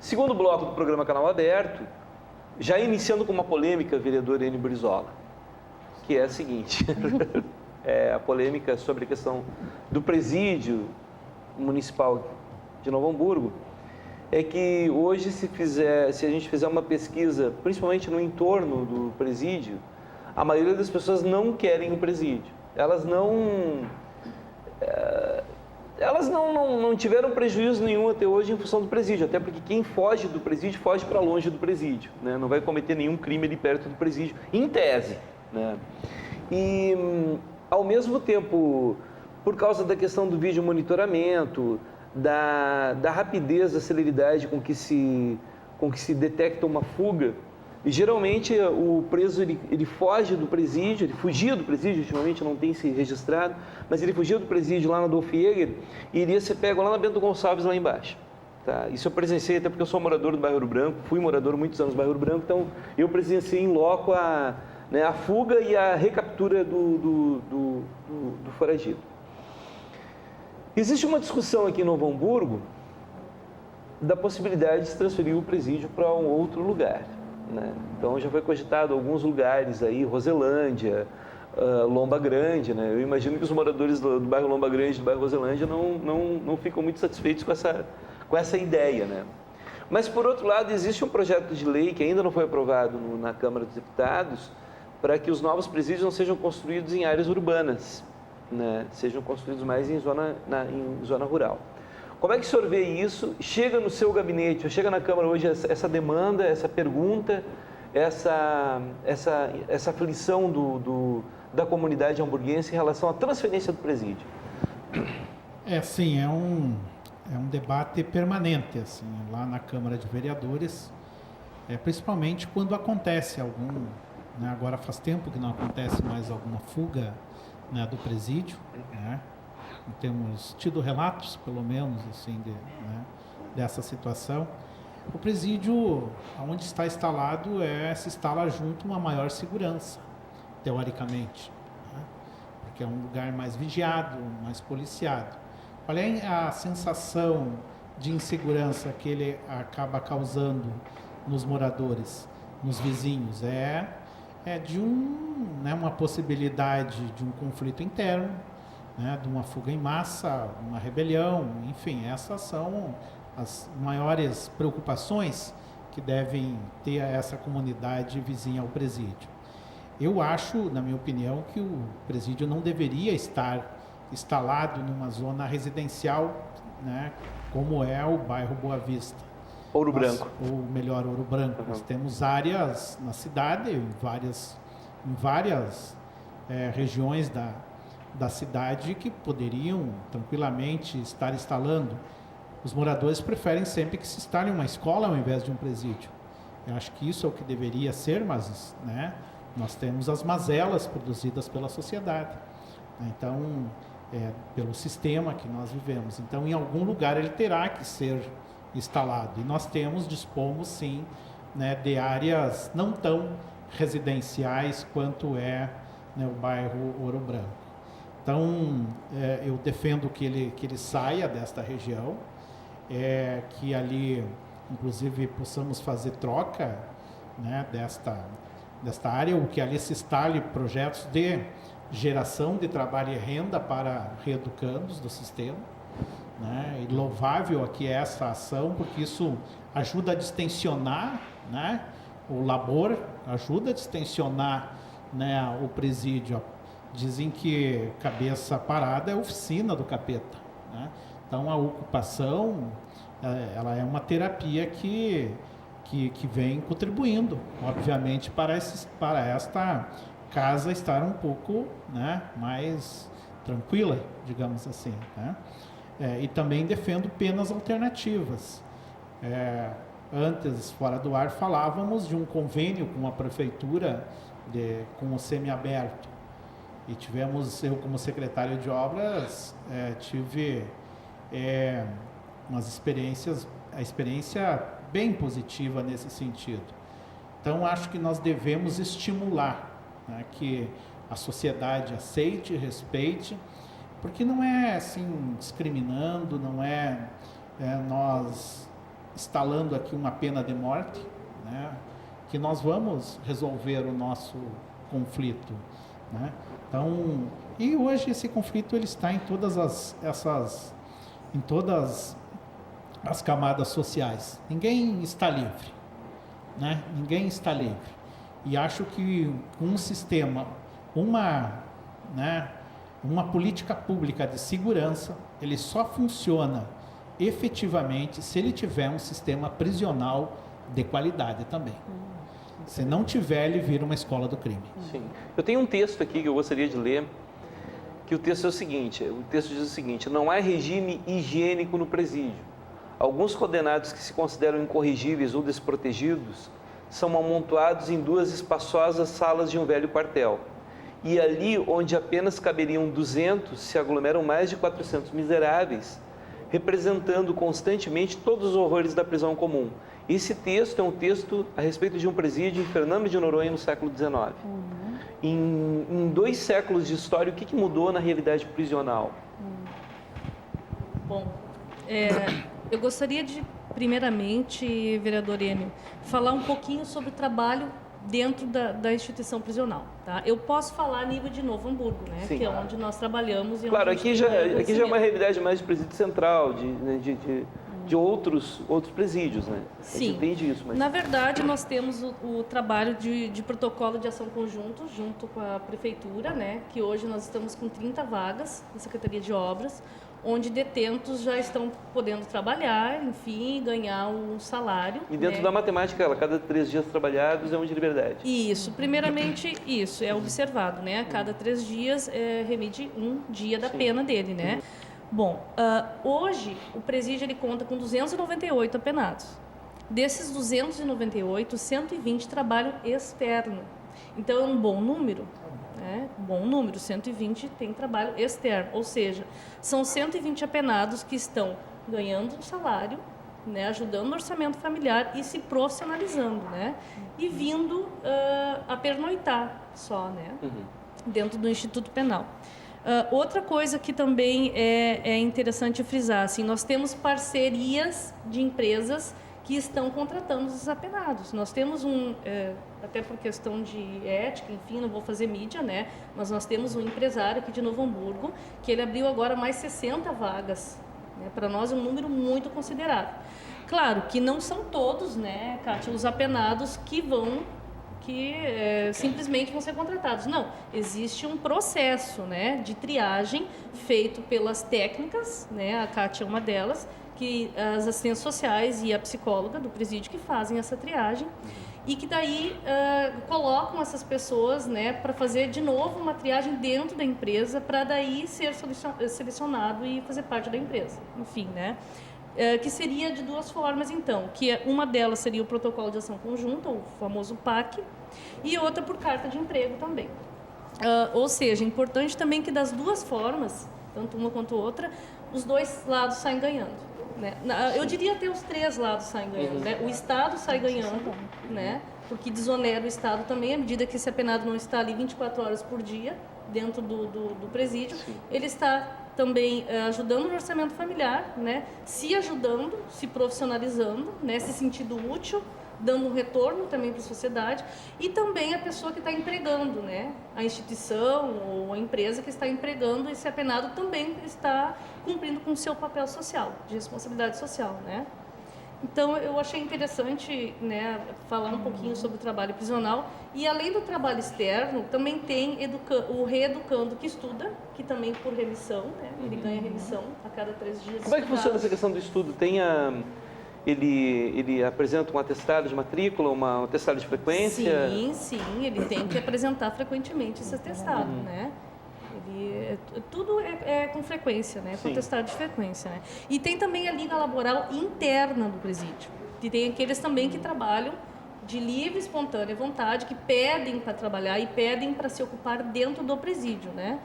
Segundo bloco do programa Canal Aberto, já iniciando com uma polêmica, vereador Enio Brizola, que é a seguinte, a polêmica sobre a questão do presídio municipal de Novo Hamburgo, é que hoje se a gente fizer uma pesquisa, principalmente no entorno do presídio, a maioria das pessoas não querem um presídio. Elas não tiveram prejuízo nenhum até hoje em função do presídio, até porque quem foge do presídio foge para longe do presídio, né? Não vai cometer nenhum crime ali perto do presídio, em tese, né? E, ao mesmo tempo, por causa da questão do vídeo monitoramento, da rapidez, da celeridade com que se detecta uma fuga, e geralmente o preso ele foge do presídio, ele fugia do presídio, ultimamente não tem se registrado, mas ele fugia do presídio lá na Adolfo Jäger e iria ser pego lá na Bento Gonçalves, lá embaixo. Tá? Isso eu presenciei até porque eu sou morador do bairro Ouro Branco, fui morador muitos anos do bairro Ouro Branco, então eu presenciei em loco a fuga e a recaptura do foragido. Existe uma discussão aqui em Novo Hamburgo da possibilidade de se transferir o presídio para um outro lugar, né? Então já foi cogitado alguns lugares aí, Roselândia, Lomba Grande, né? Eu imagino que os moradores do bairro Lomba Grande e do bairro Roselândia não ficam muito satisfeitos com essa ideia, né? Mas, por outro lado, existe um projeto de lei que ainda não foi aprovado na Câmara dos Deputados para que os novos presídios não sejam construídos em áreas urbanas, né? Sejam construídos mais em zona rural. Como é que o senhor vê isso? Chega no seu gabinete, chega na Câmara hoje essa demanda, essa pergunta, essa aflição da comunidade hamburguense em relação à transferência do presídio? Sim, é um debate permanente, assim, lá na Câmara de Vereadores, principalmente quando acontece algum, né, agora faz tempo que não acontece mais alguma fuga, né, do presídio, né? Temos tido relatos, pelo menos, assim, dessa situação. O presídio, onde está instalado, se instala junto uma maior segurança, teoricamente, né? Porque é um lugar mais vigiado, mais policiado. Qual é a sensação de insegurança que ele acaba causando nos moradores, nos vizinhos? De uma possibilidade de um conflito interno, né, de uma fuga em massa, uma rebelião, enfim, essas são as maiores preocupações que devem ter essa comunidade vizinha ao presídio. Eu acho, na minha opinião, que o presídio não deveria estar instalado numa zona residencial, né, como é o bairro Boa Vista. Ouro Branco. Ou melhor, Ouro Branco. Nós temos áreas na cidade, em várias regiões da cidade que poderiam tranquilamente estar instalando. Os moradores preferem sempre que se instale uma escola ao invés de um presídio. Eu acho que isso é o que deveria ser, mas, né, nós temos as mazelas produzidas pela sociedade. Então, pelo sistema que nós vivemos. Então, em algum lugar ele terá que ser instalado. E nós dispomos sim, né, de áreas não tão residenciais quanto né, o bairro Ouro Branco. Então, eu defendo que ele saia desta região, que ali, inclusive, possamos fazer troca, né, desta área, ou que ali se instale projetos de geração de trabalho e renda para reeducandos do sistema, né? E louvável aqui essa ação, porque isso ajuda a distensionar, né, o labor, ajuda a distensionar, né, o presídio. Dizem que cabeça parada é oficina do capeta, né? Então a ocupação, ela é uma terapia que vem contribuindo, obviamente, para esta casa estar um pouco, né, mais tranquila, digamos assim, né? E também defendo penas alternativas. Antes, fora do ar, falávamos de um convênio com a prefeitura, com o semiaberto. E eu como secretário de obras, tive a experiência bem positiva nesse sentido. Então, acho que nós devemos estimular, né, que a sociedade aceite, respeite, porque não é assim discriminando, não é nós instalando aqui uma pena de morte, né, que nós vamos resolver o nosso conflito, né? Então, e hoje esse conflito ele está em todas as camadas sociais. Ninguém está livre, né? Ninguém está livre. E acho que um sistema, né, uma política pública de segurança, ele só funciona efetivamente se ele tiver um sistema prisional de qualidade também. Se não tiver, ele vira uma escola do crime. Sim. Eu tenho um texto aqui que eu gostaria de ler, que o texto é o seguinte, o texto diz o seguinte: não há regime higiênico no presídio. Alguns condenados que se consideram incorrigíveis ou desprotegidos são amontoados em 2 espaçosas salas de um velho quartel. E ali, onde apenas caberiam 200, se aglomeram mais de 400 miseráveis, representando constantemente todos os horrores da prisão comum. Esse texto é um texto a respeito de um presídio em Fernando de Noronha no século XIX. Em 2 séculos de história, o que mudou na realidade prisional? Bom, eu gostaria de, primeiramente, vereador Enio, falar um pouquinho sobre o trabalho dentro da instituição prisional. Tá? Eu posso falar a nível de Novo Hamburgo, né? Que é onde nós trabalhamos. E claro, onde aqui já é uma realidade mais de presídio central, de outros presídios, né? Sim. A gente entende isso. Mas... Na verdade, nós temos o trabalho de protocolo de ação conjunto, junto com a prefeitura, né? Que hoje nós estamos com 30 vagas na Secretaria de Obras, onde detentos já estão podendo trabalhar, enfim, ganhar um salário. E dentro, né, da matemática, a cada 3 dias trabalhados é um de liberdade. Isso, primeiramente isso, é observado, né? A cada 3 dias remite 1 dia da pena dele, né? Bom, hoje o presídio ele conta com 298 apenados. Desses 298, 120 trabalham externo. Então é um bom número. Bom número, 120 tem trabalho externo, ou seja, são 120 apenados que estão ganhando um salário, né, ajudando no orçamento familiar e se profissionalizando, né, e vindo a pernoitar só, né, dentro do Instituto Penal. Outra coisa que também é interessante frisar, assim, nós temos parcerias de empresas que estão contratando os apenados. Nós temos até por questão de ética, enfim, não vou fazer mídia, né? Mas nós temos um empresário aqui de Novo Hamburgo, que ele abriu agora mais 60 vagas. Né? Para nós é um número muito considerável. Claro que não são todos, né, Kátia, os apenados que simplesmente vão ser contratados. Não, existe um processo, né, de triagem feito pelas técnicas, né, a Kátia é uma delas, que as assistentes sociais e a psicóloga do presídio que fazem essa triagem e que daí colocam essas pessoas, né, para fazer de novo uma triagem dentro da empresa para daí ser selecionado e fazer parte da empresa. Enfim, né? Que seria de 2 formas, então, que uma delas seria o protocolo de ação conjunta, o famoso PAC, e outra por carta de emprego também. Ou seja, é importante também que das 2 formas, tanto uma quanto outra, os 2 lados saem ganhando. Né? Eu diria até os 3 lados saem ganhando. Né? O Estado sai ganhando, né? Porque desonera o Estado também, à medida que esse apenado não está ali 24 horas por dia dentro do presídio. Sim. Ele está também ajudando no orçamento familiar, né? Se ajudando, se profissionalizando, né? Se sentindo útil, dando um retorno também para a sociedade, e também a pessoa que está empregando, né? A instituição ou a empresa que está empregando esse apenado também está cumprindo com o seu papel social, de responsabilidade social, né? Então, eu achei interessante, né, falar um pouquinho sobre o trabalho prisional. E, além do trabalho externo, também tem o reeducando que estuda, que também por remissão, né? Ele ganha remissão a cada 3 dias. Como é que funciona essa questão do estudo? Ele apresenta um atestado de matrícula, um atestado de frequência? Sim, ele tem que apresentar frequentemente esse atestado, né? Tudo é com frequência, né? Com atestado de frequência, né? E tem também a liga laboral interna do presídio. E tem aqueles também que trabalham de livre e espontânea vontade, que pedem para trabalhar e pedem para se ocupar dentro do presídio, né?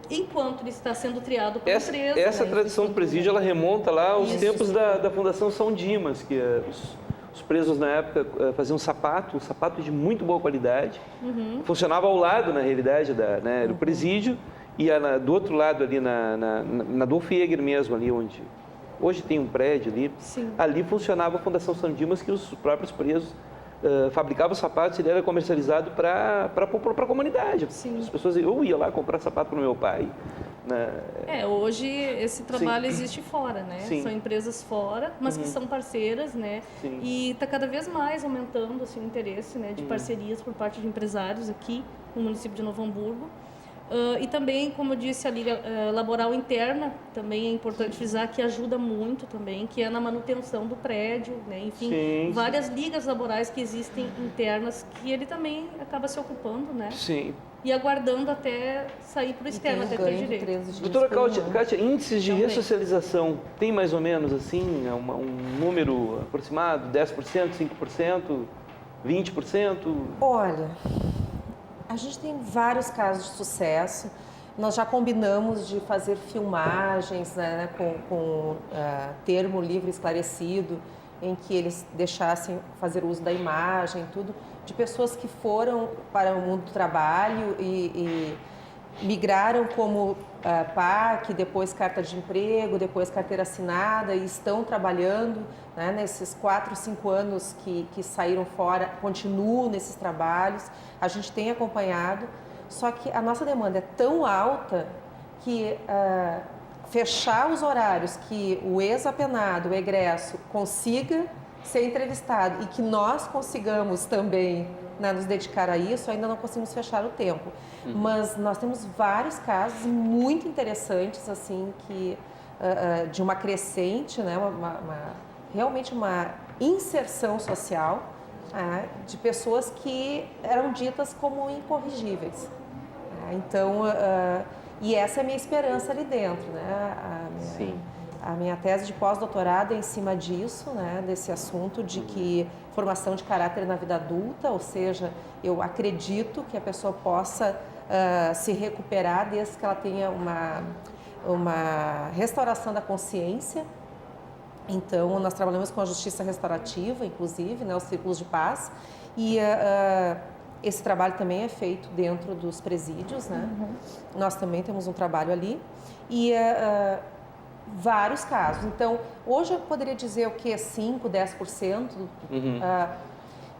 Enquanto ele está sendo triado por empresa. Essa tradição do presídio, ela remonta lá aos tempos da Fundação São Dimas, que os presos na época faziam um sapato de muito boa qualidade. Funcionava ao lado, na realidade, do presídio, e do outro lado ali na Adolfo Jäger mesmo, ali onde hoje tem um prédio ali, Sim. ali funcionava a Fundação São Dimas, que os próprios presos fabricavam sapatos e ele era comercializado para a comunidade. Sim. As pessoas, eu ia lá comprar sapato para o meu pai. Né? Hoje esse trabalho existe fora, né? Sim. São empresas fora, mas que são parceiras, né? Sim. E está cada vez mais aumentando assim, o interesse, né, de parcerias por parte de empresários aqui no município de Novo Hamburgo. E também, como eu disse, a Liga Laboral Interna, também é importante frisar que ajuda muito também, que é na manutenção do prédio, né? Enfim, Sim, várias ligas laborais que existem internas que ele também acaba se ocupando, né? Sim. E aguardando até sair para o externo, até ter direito. Doutora Kátia, índices de ressocialização, tem mais ou menos assim, um número aproximado, 10%, 5%, 20%? Olha, a gente tem vários casos de sucesso. Nós já combinamos de fazer filmagens, né, com termo livre esclarecido, em que eles deixassem fazer uso da imagem, tudo, de pessoas que foram para o mundo do trabalho e migraram como PAC, depois carta de emprego, depois carteira assinada e estão trabalhando, né, nesses 4, 5 anos que saíram fora, continuam nesses trabalhos. A gente tem acompanhado, só que a nossa demanda é tão alta que fechar os horários que o ex-apenado, o egresso, consiga ser entrevistado e que nós consigamos também, né, nos dedicar a isso, ainda não conseguimos fechar o tempo. Mas nós temos vários casos muito interessantes, assim, que, de uma crescente, né, realmente uma inserção social, de pessoas que eram ditas como incorrigíveis. Então, e essa é a minha esperança ali dentro, né? A minha tese de pós-doutorado é em cima disso, né? Desse assunto de que formação de caráter na vida adulta, ou seja, eu acredito que a pessoa possa se recuperar desde que ela tenha uma restauração da consciência. Então, nós trabalhamos com a justiça restaurativa, inclusive, né? Os círculos de paz, e esse trabalho também é feito dentro dos presídios, né? Nós também temos um trabalho ali e vários casos. Então, hoje eu poderia dizer o que é 5, 10%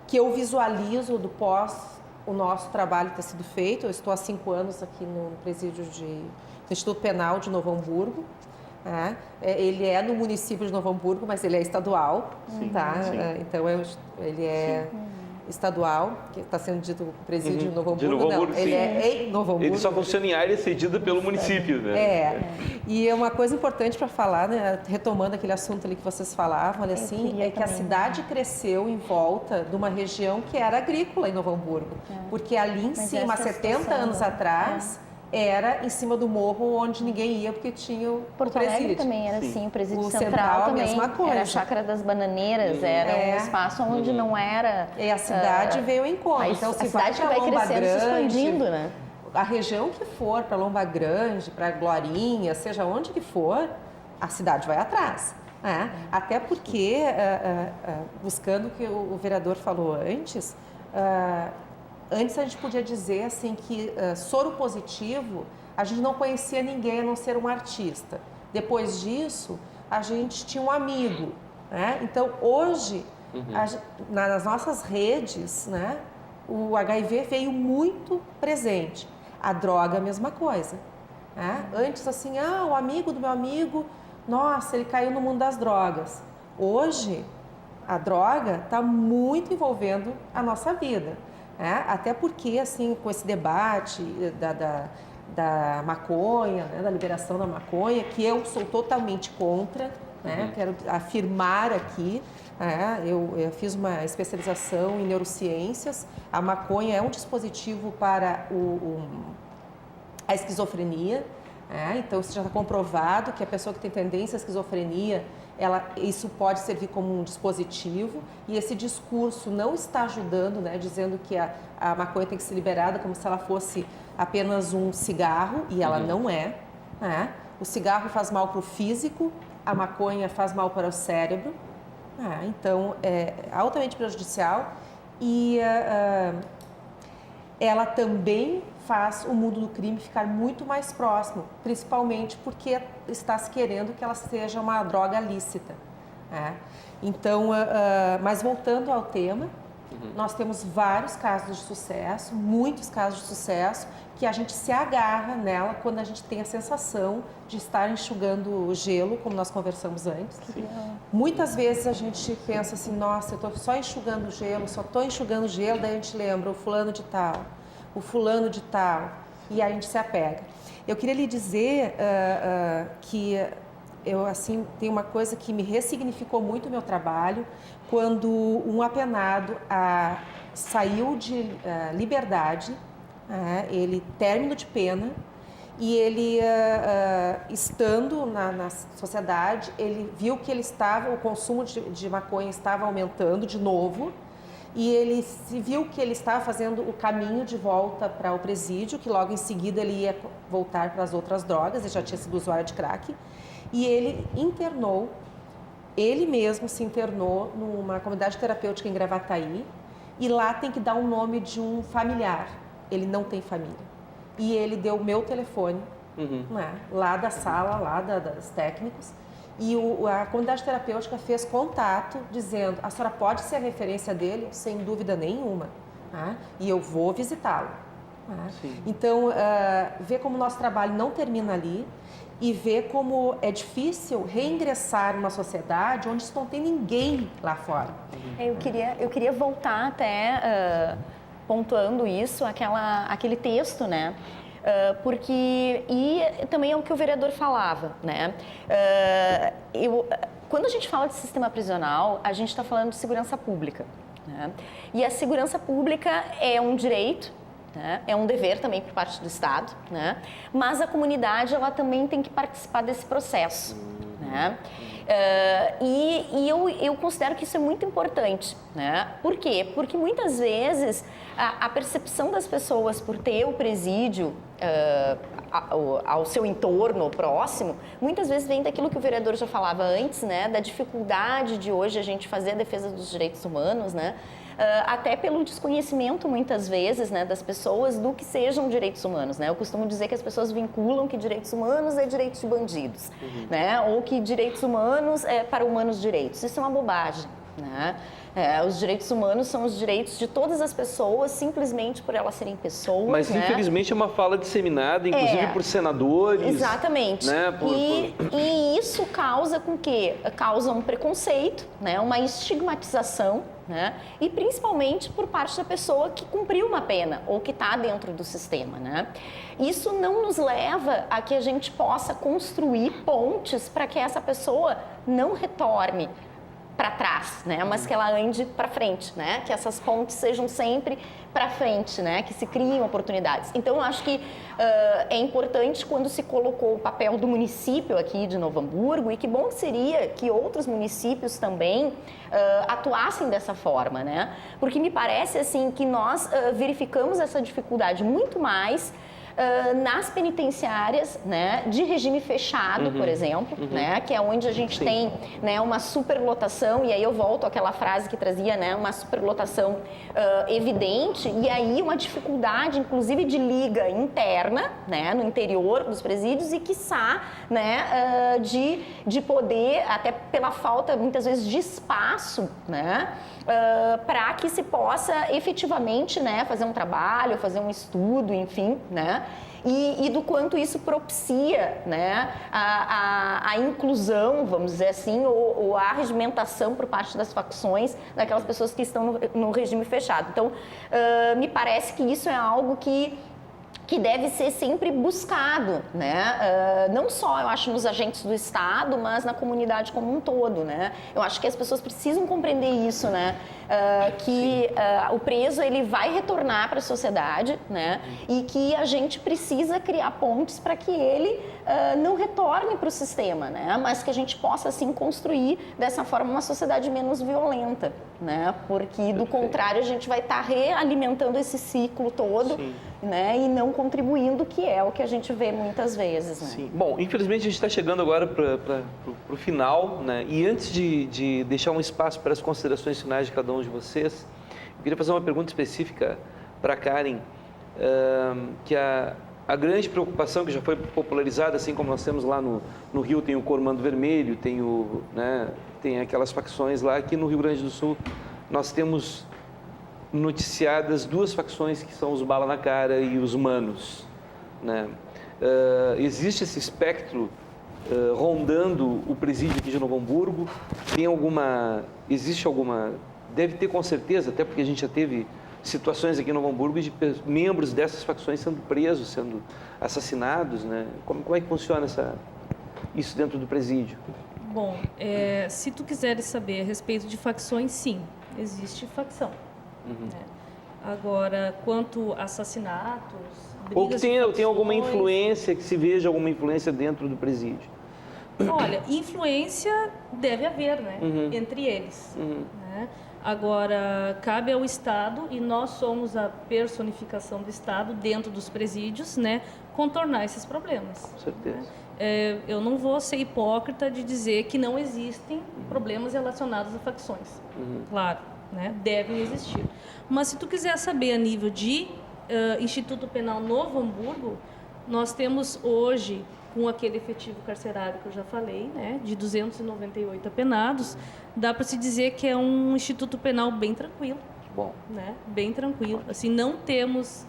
que eu visualizo do o nosso trabalho ter sido feito. Eu estou há 5 anos aqui no presídio do Instituto Penal de Novo Hamburgo. Ele é no município de Novo Hamburgo, mas ele é estadual, tá? Então, ele é estadual, que está sendo dito o presídio de Novo Hamburgo. De Novo Hamburgo, ele é em Novo Hamburgo. Ele só funciona em área cedida pelo município, né? E é uma coisa importante para falar, né, retomando aquele assunto ali que vocês falavam, olha, assim, é que a cidade cresceu em volta de uma região que era agrícola em Novo Hamburgo. Porque ali em cima, há 70 anos atrás, era em cima do morro onde ninguém ia porque tinha o Porto presídio. Alegre também era assim, o presídio central também, a mesma coisa. era a Chácara das Bananeiras, era um espaço onde não era... E a cidade veio em conta. Então, se a cidade vai vai crescendo, se expandindo, né? A região que for, para Lomba Grande, para Glorinha, seja onde que for, a cidade vai atrás. Até porque, buscando o que o vereador falou antes, antes a gente podia dizer assim que soro positivo, a gente não conhecia ninguém a não ser um artista. Depois disso, a gente tinha um amigo, né? Então, hoje, nas nossas redes, né, o HIV veio muito presente. A droga, a mesma coisa. Antes, assim, o amigo do meu amigo, nossa, ele caiu no mundo das drogas. Hoje, a droga está muito envolvendo a nossa vida. Até porque, assim, com esse debate da maconha, né, da liberação da maconha, que eu sou totalmente contra, né, quero afirmar aqui, eu fiz uma especialização em neurociências, a maconha é um dispositivo para a esquizofrenia, então isso já está comprovado que a pessoa que tem tendência à esquizofrenia, isso pode servir como um dispositivo, e esse discurso não está ajudando, né, dizendo que a maconha tem que ser liberada como se ela fosse apenas um cigarro, e ela não é. O cigarro faz mal para o físico, a maconha faz mal para o cérebro, então é altamente prejudicial, e ela também faz o mundo do crime ficar muito mais próximo, principalmente porque está se querendo que ela seja uma droga lícita. Né? Então, mas voltando ao tema, nós temos vários casos de sucesso, muitos casos de sucesso, que a gente se agarra nela quando a gente tem a sensação de estar enxugando o gelo, como nós conversamos antes. Sim. Muitas vezes a gente pensa assim, nossa, eu estou só enxugando o gelo, só estou enxugando o gelo, daí a gente lembra o fulano de tal, o fulano de tal, e aí a gente se apega. Eu queria lhe dizer que eu, assim, tem uma coisa que me ressignificou muito o meu trabalho, quando um apenado saiu de liberdade, ele término de pena, e ele, estando na sociedade, ele viu que o consumo de maconha estava aumentando de novo, e ele viu que ele estava fazendo o caminho de volta para o presídio, que logo em seguida ele ia voltar para as outras drogas, ele já tinha sido usuário de crack, e ele mesmo se internou numa comunidade terapêutica em Gravataí, e lá tem que dar um nome de um familiar. Ele não tem família. E ele deu o meu telefone, né, lá da sala, lá dos técnicos, e a comunidade terapêutica fez contato dizendo, a senhora pode ser a referência dele? Sem dúvida nenhuma. Né? E eu vou visitá-lo. Né? Então, ver como o nosso trabalho não termina ali, e ver como é difícil reingressar numa sociedade onde não tem ninguém lá fora. Eu queria voltar até, pontuando isso, aquele texto, né? Porque, e também é o que o vereador falava, né? Quando a gente fala de sistema prisional, a gente está falando de segurança pública, né? E a segurança pública é um direito, né? É um dever também por parte do Estado, né? Mas a comunidade ela também tem que participar desse processo, né? Eu considero que isso é muito importante, né? Por quê? Porque muitas vezes a percepção das pessoas por ter o presídio ao seu entorno próximo, muitas vezes vem daquilo que o vereador já falava antes, né? Da dificuldade de hoje a gente fazer a defesa dos direitos humanos, né? Até pelo desconhecimento, muitas vezes, né, das pessoas do que sejam direitos humanos, né? Eu costumo dizer que as pessoas vinculam que direitos humanos é direitos de bandidos, né? Ou que direitos humanos é para humanos direitos. Isso é uma bobagem, né? Os direitos humanos são os direitos de todas as pessoas, simplesmente por elas serem pessoas. Mas, né? Infelizmente, é uma fala disseminada, inclusive por senadores. Exatamente. Né? E isso causa com que? Causa um preconceito, né? Uma estigmatização, né? E principalmente por parte da pessoa que cumpriu uma pena ou que está dentro do sistema, né? Isso não nos leva a que a gente possa construir pontes para que essa pessoa não retorne para trás, né? Mas que ela ande para frente, né? Que essas pontes sejam sempre para frente, né? Que se criem oportunidades. Então, eu acho que é importante quando se colocou o papel do município aqui de Novo Hamburgo, e que bom seria que outros municípios também atuassem dessa forma, né? Porque me parece assim que nós verificamos essa dificuldade muito mais nas penitenciárias, né, de regime fechado, por exemplo, né, que é onde a gente tem, né, uma superlotação, e aí eu volto àquela frase que trazia, né, uma superlotação evidente, e aí uma dificuldade, inclusive, de liga interna, né, no interior dos presídios, e quiçá, né, de poder, até pela falta, muitas vezes, de espaço, né, para que se possa efetivamente, né, fazer um trabalho, fazer um estudo, enfim, né, e do quanto isso propicia, né, a inclusão, vamos dizer assim, ou a regimentação por parte das facções daquelas pessoas que estão no regime fechado. Então, me parece que isso é algo que deve ser sempre buscado, né? Não só, eu acho, nos agentes do Estado, mas na comunidade como um todo, né? Eu acho que as pessoas precisam compreender isso, né? Que o preso, ele vai retornar para a sociedade, né? E que a gente precisa criar pontes para que ele não retorne para o sistema, né? Mas que a gente possa, assim, construir dessa forma uma sociedade menos violenta, né? Porque, do contrário, a gente vai estar realimentando esse ciclo todo, né? E não contribuindo, que é o que a gente vê muitas vezes, né? Sim. Bom, infelizmente a gente está chegando agora para o final, né? E antes de deixar um espaço para as considerações finais de cada um de vocês, eu queria fazer uma pergunta específica para a Karen. que a grande preocupação que já foi popularizada, assim como nós temos lá no Rio, tem o Cormando Vermelho, tem aquelas facções lá. Aqui no Rio Grande do Sul nós temos noticiadas 2 facções, que são os Bala na Cara e os Manos, né? Existe esse espectro rondando o presídio aqui de Novo Hamburgo. Deve ter com certeza, até porque a gente já teve situações aqui em Novo Hamburgo de membros dessas facções sendo presos, sendo assassinados, né? Como é que funciona isso dentro do presídio? Bom, se tu quiseres saber a respeito de facções, sim, existe facção. Né? Agora, quanto a assassinatos, ou que brigas tem alguma facções, influência, que se veja alguma influência dentro do presídio? Olha, influência deve haver, né? Entre eles. Né? Agora, cabe ao Estado, e nós somos a personificação do Estado dentro dos presídios, né? Contornar esses problemas. Com certeza. Né? Eu não vou ser hipócrita de dizer que não existem problemas relacionados a facções. Claro, né? Devem existir. Mas se tu quiser saber a nível de Instituto Penal Novo Hamburgo, nós temos hoje, com aquele efetivo carcerário que eu já falei, né, de 298 apenados, dá para se dizer que é um instituto penal bem tranquilo. Bom. Né, bem tranquilo. Assim, não temos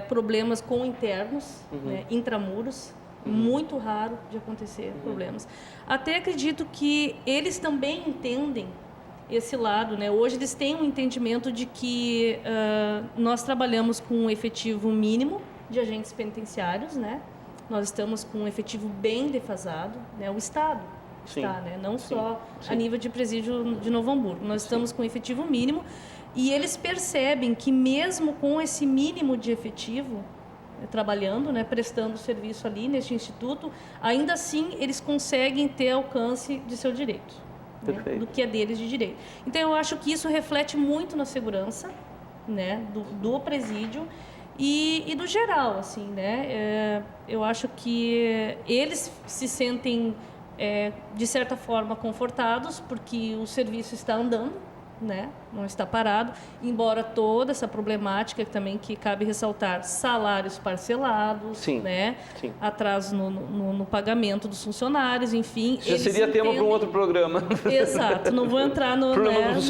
problemas com internos, né, intramuros, muito raro de acontecer problemas. Até acredito que eles também entendem esse lado, né? Hoje eles têm um entendimento de que nós trabalhamos com um efetivo mínimo de agentes penitenciários, né? Nós estamos com um efetivo bem defasado, né? O Estado está, né? Não só a nível de presídio de Novo Hamburgo. Nós estamos com um efetivo mínimo e eles percebem que mesmo com esse mínimo de efetivo, trabalhando, né? Prestando serviço ali neste instituto, ainda assim eles conseguem ter alcance de seu direito, né? Do que é deles de direito. Então eu acho que isso reflete muito na segurança, né? do presídio. E do geral, assim, né? Eu acho que eles se sentem, de certa forma, confortados, porque o serviço está andando, né? Não está parado, embora toda essa problemática também que cabe ressaltar, salários parcelados, sim, né? Sim. Atraso no pagamento dos funcionários, enfim. Já seria tema para um outro programa. Exato, não vou entrar no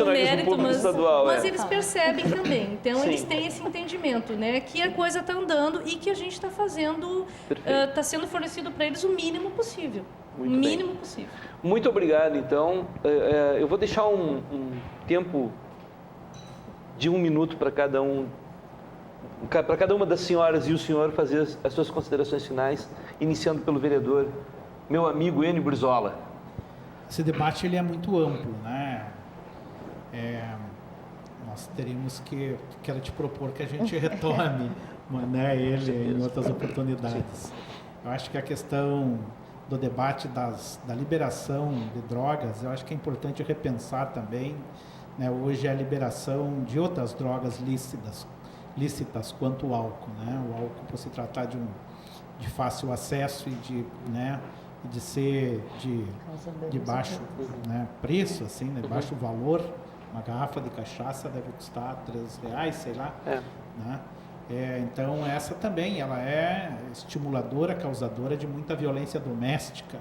mérito, mas eles percebem também. Então, sim, eles têm esse entendimento, né? Que a coisa está andando e que a gente está fazendo, está sendo fornecido para eles o mínimo possível. Muito mínimo bem. possível. Muito obrigado, então. Eu vou deixar um tempo de 1 minuto para cada uma das senhoras e o senhor fazer as suas considerações finais, iniciando pelo vereador, meu amigo Enio Brizola. Esse debate ele é muito amplo, né? Nós teríamos quero te propor que a gente retome, né, ele em outras oportunidades. Eu acho que a questão do debate da liberação de drogas, eu acho que é importante repensar também, né, hoje a liberação de outras drogas lícitas quanto o álcool, né? O álcool, por se tratar de fácil acesso e de ser de baixo, né, preço, assim, né, baixo valor, uma garrafa de cachaça deve custar R$3, sei lá, né? Então essa também ela é estimuladora, causadora de muita violência doméstica,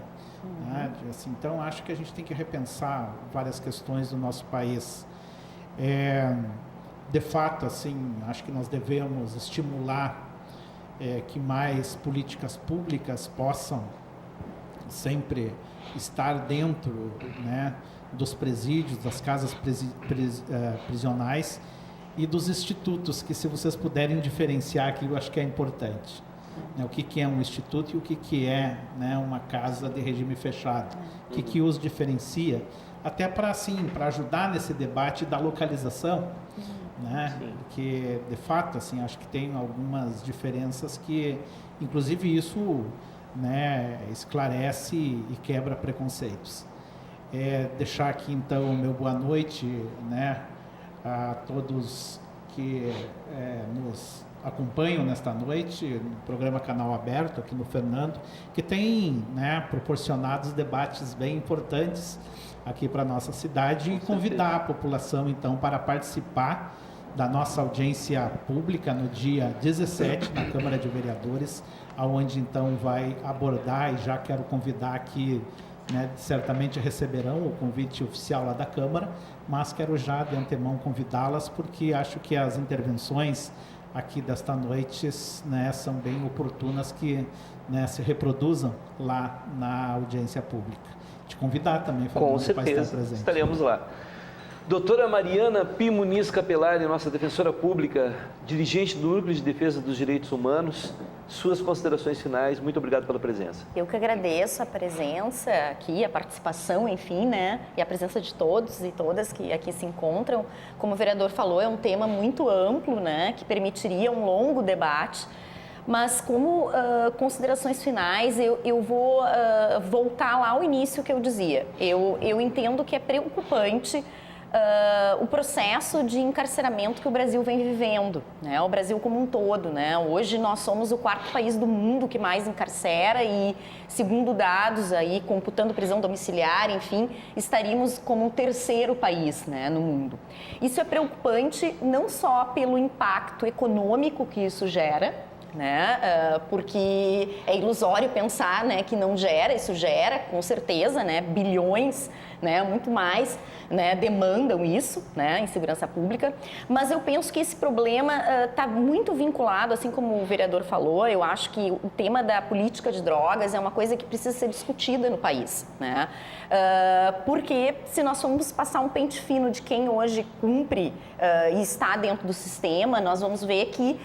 né? Assim, então acho que a gente tem que repensar várias questões do nosso país. De fato, assim, acho que nós devemos estimular que mais políticas públicas possam sempre estar dentro, né, dos presídios, das casas prisionais e dos institutos, que se vocês puderem diferenciar aqui, eu acho que é importante. Né, o que é um instituto e o que é, né, uma casa de regime fechado. O que os diferencia, até para ajudar nesse debate da localização, né? Porque, de fato, assim, acho que tem algumas diferenças que, inclusive, isso, né, esclarece e quebra preconceitos. Deixar aqui, então, o meu boa noite, né, a todos que nos acompanham nesta noite, no programa Canal Aberto, aqui no Fernando, que tem, né, proporcionado debates bem importantes aqui para a nossa cidade, e convidar a população, então, para participar, da nossa audiência pública no dia 17 na Câmara de Vereadores, aonde então vai abordar, e já quero convidar aqui, né, certamente receberão o convite oficial lá da Câmara, mas quero já de antemão convidá-las, porque acho que as intervenções aqui desta noite, né, são bem oportunas, que, né, se reproduzam lá na audiência pública. Te convidar também, Com Fernando, para estar certeza, presente. estaremos lá. Doutora Mariana Pi Muniz Capelari, nossa defensora pública, dirigente do Núcleo de Defesa dos Direitos Humanos, suas considerações finais, muito obrigado pela presença. Eu que agradeço a presença aqui, a participação, enfim, né, e a presença de todos e todas que aqui se encontram. Como o vereador falou, é um tema muito amplo, né, que permitiria um longo debate. Mas como considerações finais, eu vou voltar lá ao início que eu dizia. Eu entendo que é preocupante o processo de encarceramento que o Brasil vem vivendo, né? O Brasil como um todo, né? Hoje nós somos o 4º país do mundo que mais encarcera e, segundo dados aí, computando prisão domiciliar, enfim, estaríamos como o 3º país, né, no mundo. Isso é preocupante não só pelo impacto econômico que isso gera, né? Porque é ilusório pensar, né, que não gera, isso gera com certeza, né, bilhões, né, muito mais, né, demandam isso, né, em segurança pública, mas eu penso que esse problema está muito vinculado, assim como o vereador falou, eu acho que o tema da política de drogas é uma coisa que precisa ser discutida no país, né, porque se nós formos passar um pente fino de quem hoje cumpre e está dentro do sistema, nós vamos ver que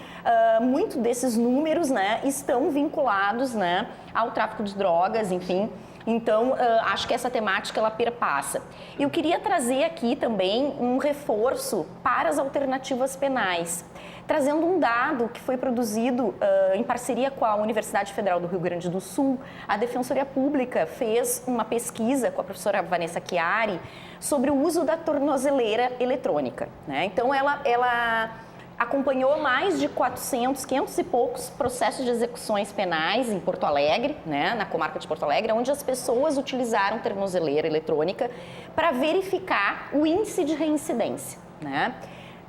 muito desses números, né, estão vinculados, né, ao tráfico de drogas, enfim. Então, acho que essa temática ela perpassa. Eu queria trazer aqui também um reforço para as alternativas penais, trazendo um dado que foi produzido em parceria com a Universidade Federal do Rio Grande do Sul. A Defensoria Pública fez uma pesquisa com a professora Vanessa Chiari sobre o uso da tornozeleira eletrônica, né? Então, ela acompanhou mais de 500 e poucos processos de execuções penais em Porto Alegre, né, na comarca de Porto Alegre, onde as pessoas utilizaram tornozeleira eletrônica para verificar o índice de reincidência, né?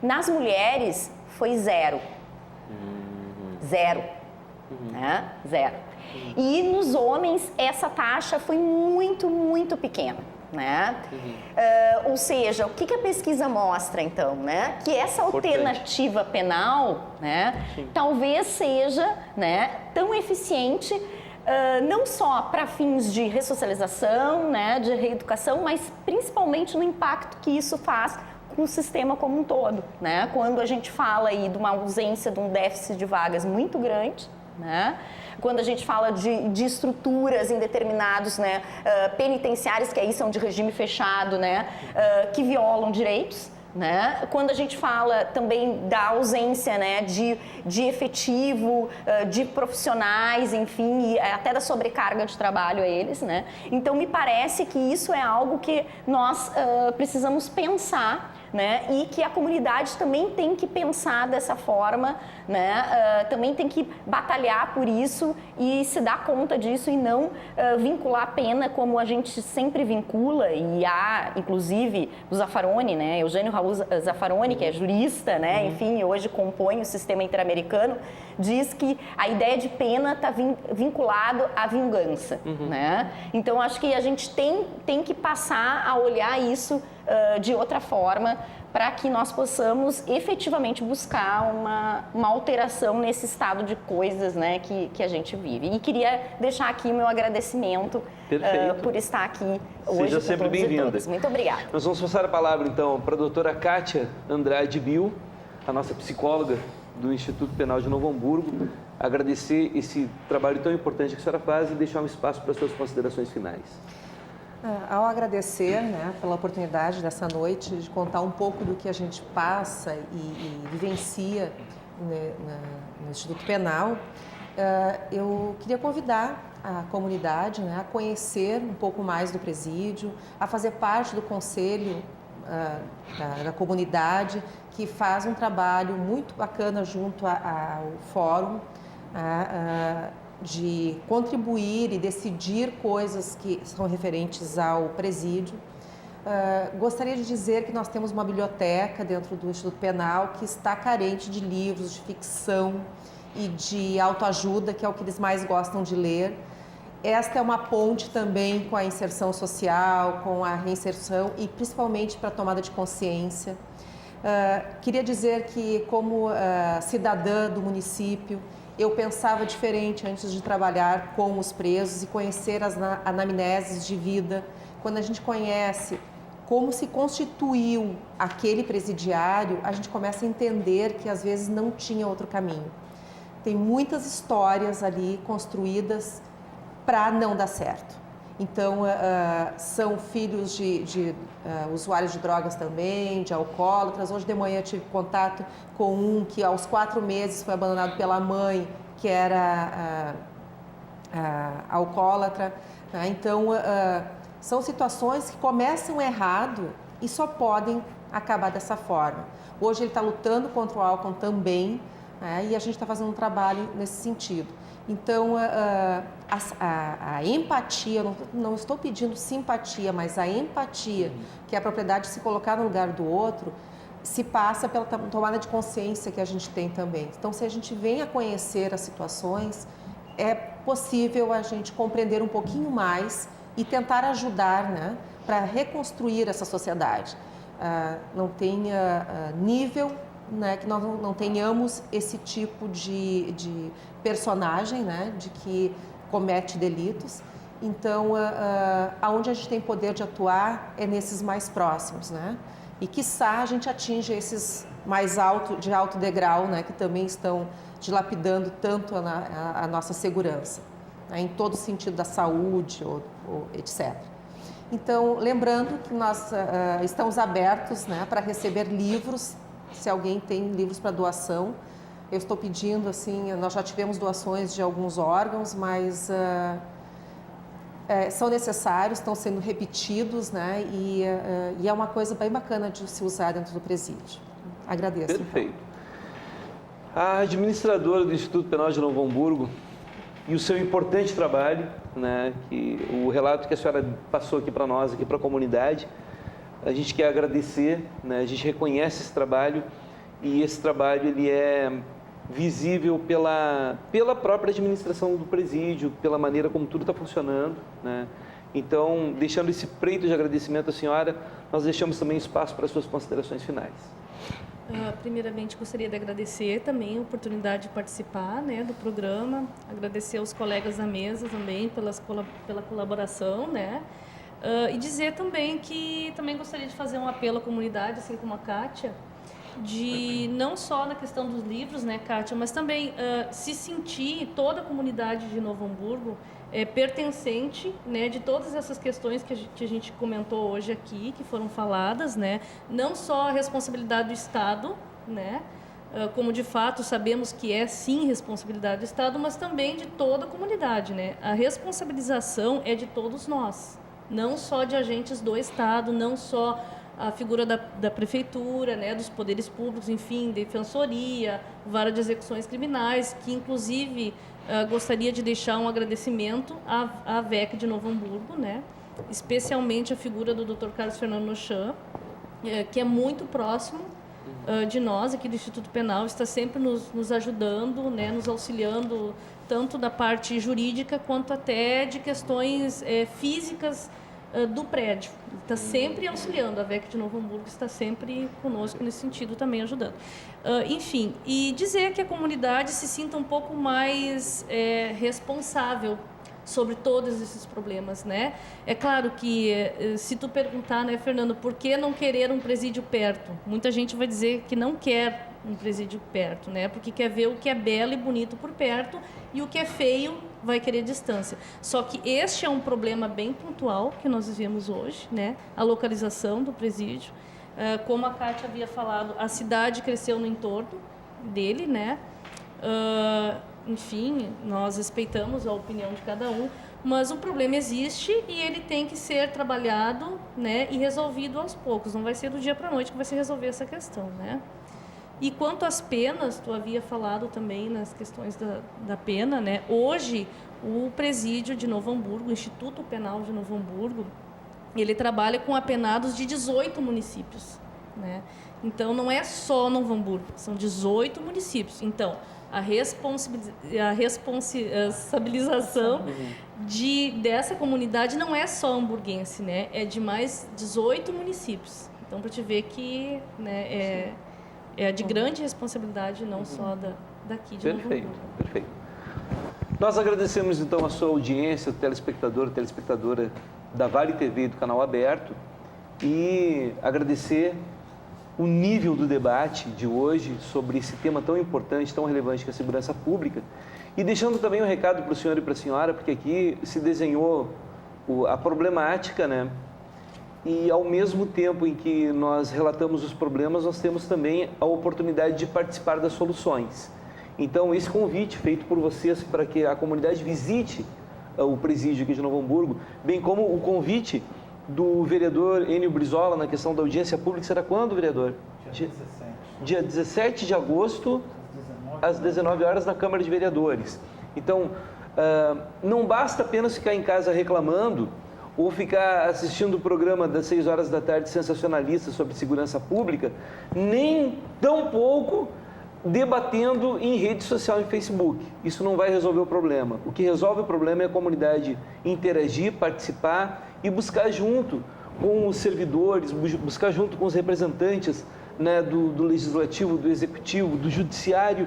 Nas mulheres foi zero, né? Zero. E nos homens essa taxa foi muito, muito pequena. Né? Ou seja, o que a pesquisa mostra então, né? Que essa alternativa penal, né, talvez seja, né, tão eficiente não só para fins de ressocialização, né, de reeducação, mas principalmente no impacto que isso faz com o sistema como um todo, né? Quando a gente fala aí de uma ausência, de um déficit de vagas muito grande, né? Quando a gente fala de estruturas em determinados, né, penitenciários, que aí são de regime fechado, né, que violam direitos, né? Quando a gente fala também da ausência, né, de efetivo, de profissionais, enfim, e até da sobrecarga de trabalho a eles, né? Então, me parece que isso é algo que nós precisamos pensar, né? E que a comunidade também tem que pensar dessa forma, né? Também tem que batalhar por isso e se dar conta disso e não vincular a pena como a gente sempre vincula, e há, inclusive, o Zaffaroni, né? Eugênio Raul Zaffaroni, que é jurista, né? Enfim, hoje compõe o sistema interamericano, diz que a ideia de pena está vinculado à vingança, né? Então, acho que a gente tem que passar a olhar isso de outra forma, para que nós possamos efetivamente buscar uma alteração nesse estado de coisas, né, que a gente vive. E queria deixar aqui o meu agradecimento por estar aqui hoje. Seja sempre bem-vinda. Muito obrigada. Nós vamos passar a palavra, então, para a doutora Kátia Andrade Bill, a nossa psicóloga do Instituto Penal de Novo Hamburgo, agradecer esse trabalho tão importante que a senhora faz e deixar um espaço para as suas considerações finais. Ao agradecer, né, pela oportunidade dessa noite de contar um pouco do que a gente passa e vivencia no Instituto Penal, eu queria convidar a comunidade, né, a conhecer um pouco mais do presídio, a fazer parte do conselho da comunidade, que faz um trabalho muito bacana junto ao fórum, de contribuir e decidir coisas que são referentes ao presídio. Gostaria de dizer que nós temos uma biblioteca dentro do Instituto Penal que está carente de livros de ficção e de autoajuda, que é o que eles mais gostam de ler. Esta é uma ponte também com a inserção social, com a reinserção e principalmente para a tomada de consciência. Queria dizer que, como cidadã do município, eu pensava diferente antes de trabalhar com os presos e conhecer as anamneses de vida. Quando a gente conhece como se constituiu aquele presidiário, a gente começa a entender que às vezes não tinha outro caminho. Tem muitas histórias ali construídas para não dar certo. Então, são filhos de usuários de drogas também, de alcoólatras. Hoje de manhã eu tive contato com um que aos 4 meses foi abandonado pela mãe, que era alcoólatra. Então, são situações que começam errado e só podem acabar dessa forma. Hoje ele está lutando contra o álcool também, e a gente está fazendo um trabalho nesse sentido. Então, a empatia, não estou pedindo simpatia, mas a empatia, que é a propriedade de se colocar no lugar do outro, se passa pela tomada de consciência que a gente tem também. Então, se a gente vem a conhecer as situações, é possível a gente compreender um pouquinho mais e tentar ajudar, né, para reconstruir essa sociedade. Não tem nível, né, que nós não tenhamos esse tipo de personagem, né, de que comete delitos. Então, aonde a gente tem poder de atuar é nesses mais próximos, né? E quiçá a gente atinja esses mais de alto degrau, né, que também estão dilapidando tanto a nossa segurança, né, em todo o sentido da saúde, ou etc. Então, lembrando que nós estamos abertos, né, para receber livros, se alguém tem livros para doação. Eu estou pedindo, assim, nós já tivemos doações de alguns órgãos, mas são necessários, estão sendo repetidos, né, e é uma coisa bem bacana de se usar dentro do presídio. Agradeço. Perfeito. A administradora do Instituto Penal de Novo Hamburgo e o seu importante trabalho, né, que o relato que a senhora passou aqui para nós, aqui para a comunidade, a gente quer agradecer, né, a gente reconhece esse trabalho e esse trabalho ele é visível pela própria administração do presídio, pela maneira como tudo está funcionando, né? Então, deixando esse preito de agradecimento à senhora, nós deixamos também espaço para as suas considerações finais. Primeiramente, gostaria de agradecer também a oportunidade de participar, né, do programa, agradecer aos colegas da mesa também pela colaboração, né, e dizer também que também gostaria de fazer um apelo à comunidade, assim como a Kátia, de não só na questão dos livros, né, Kátia, mas também se sentir toda a comunidade de Novo Hamburgo pertencente, né, de todas essas questões que a gente comentou hoje aqui, que foram faladas, né, não só a responsabilidade do Estado, né, como de fato sabemos que é sim responsabilidade do Estado, mas também de toda a comunidade, né. A responsabilização é de todos nós, não só de agentes do Estado, não só a figura da prefeitura, né, dos poderes públicos, enfim, defensoria, vara de execuções criminais, que inclusive gostaria de deixar um agradecimento à VEC de Novo Hamburgo, né, especialmente a figura do Dr. Carlos Fernando Nochan, que é muito próximo de nós aqui do Instituto Penal, está sempre nos ajudando, né, nos auxiliando tanto da parte jurídica quanto até de questões físicas do prédio. Está sempre auxiliando, a VEC de Novo Hamburgo está sempre conosco nesse sentido, também ajudando. Enfim, e dizer que a comunidade se sinta um pouco mais responsável sobre todos esses problemas, né? É claro que, se tu perguntar, né, Fernando, por que não querer um presídio perto? Muita gente vai dizer que não quer um presídio perto, né? Porque quer ver o que é belo e bonito por perto e o que é feio vai querer distância. Só que este é um problema bem pontual que nós vivemos hoje, né? A localização do presídio. Como a Kátia havia falado, a cidade cresceu no entorno dele, né? Enfim, nós respeitamos a opinião de cada um, mas o problema existe e ele tem que ser trabalhado, né, e resolvido aos poucos. Não vai ser do dia para a noite que vai se resolver essa questão, né? E quanto às penas, tu havia falado também nas questões da pena, né? Hoje, o presídio de Novo Hamburgo, o Instituto Penal de Novo Hamburgo, ele trabalha com apenados de 18 municípios, né? Então, não é só Novo Hamburgo, são 18 municípios. Então, a responsabilização dessa comunidade não é só hamburguense, né? É de mais 18 municípios. Então, para te ver que, né, é de grande responsabilidade, não só daqui de Novo Hamburgo. Perfeito. Nós agradecemos, então, a sua audiência, telespectadora da Vale TV e do Canal Aberto, e agradecer o nível do debate de hoje sobre esse tema tão importante, tão relevante que é a segurança pública, e deixando também um recado para o senhor e para a senhora, porque aqui se desenhou a problemática, né? E ao mesmo tempo em que nós relatamos os problemas, nós temos também a oportunidade de participar das soluções. Então, esse convite feito por vocês para que a comunidade visite o presídio aqui de Novo Hamburgo, bem como o convite do vereador Enio Brizola na questão da audiência pública, será quando, vereador? Dia 17 de agosto, às 19 horas, na Câmara de Vereadores. Então, não basta apenas ficar em casa reclamando ou ficar assistindo o programa das 6 horas da tarde sensacionalista sobre segurança pública, nem tampouco debatendo em rede social, em Facebook. Isso não vai resolver o problema. O que resolve o problema é a comunidade interagir, participar e buscar junto com os servidores, buscar junto com os representantes, né, do Legislativo, do Executivo, do Judiciário,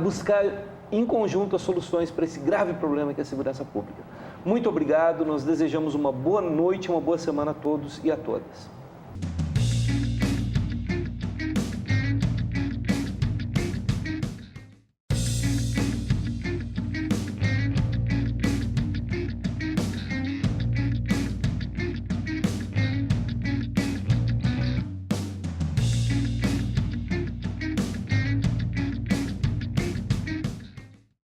buscar em conjunto as soluções para esse grave problema que é a segurança pública. Muito obrigado, nós desejamos uma boa noite, uma boa semana a todos e a todas.